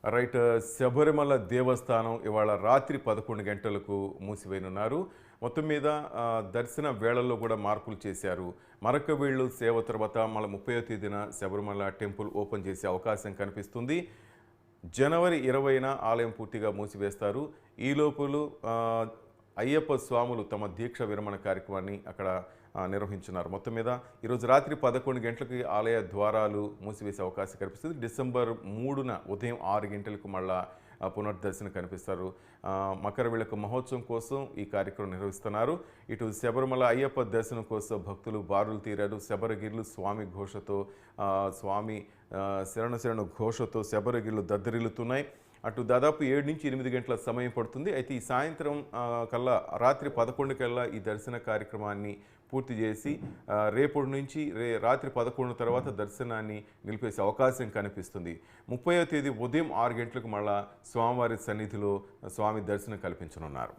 Right. Sabarimala దేవస్థానం ఇవాళ రాత్రి 11 గంటలకు మూసివేయనున్నారు. మొత్తం మీద దర్శన వేళల్లో కూడా మార్పులు చేశారు. మరకవేళ్ళు సేవ తర్వాత మళ్ళీ 30వ తేదీన శబరిమల టెంపుల్ ఓపెన్ చేసే అవకాశం కనిపిస్తుంది. జనవరి 20న ఆలయం పూర్తిగా మూసివేస్తారు. ఈ లోపులు అయ్యప్ప స్వాములు తమ దీక్ష విరమణ కార్యక్రమాన్ని అక్కడ నిర్వహించున్నారు. మొత్తం మీద ఈరోజు రాత్రి 11 గంటలకి ఆలయ ద్వారాలు మూసివేసే అవకాశం కనిపిస్తుంది. డిసెంబర్ 3న ఉదయం 6 గంటలకు మళ్ళా పునర్దర్శనం కనిపిస్తారు. మకరవిళకు మహోత్సవం కోసం ఈ కార్యక్రమం నిర్వహిస్తున్నారు. ఇటు శబరిమల అయ్యప్ప దర్శనం కోసం భక్తులు బారులు తీరారు. శబరగిర్లు స్వామి ఘోషతో స్వామి శరణు ఘోషతో శబరగిర్లు దద్దరిల్లుతున్నాయి. అటు దాదాపు 7 నుంచి 8 గంటల సమయం పడుతుంది. అయితే ఈ సాయంత్రం కల్లా రాత్రి 11 కల్లా ఈ దర్శన కార్యక్రమాన్ని పూర్తి చేసి రేపటి నుంచి రాత్రి 11 తర్వాత దర్శనాన్ని నిలిపేసే అవకాశం కనిపిస్తుంది. 30వ తేదీ ఉదయం 6 గంటలకు మళ్ళా స్వామివారి సన్నిధిలో స్వామి దర్శనం కల్పించనున్నారు.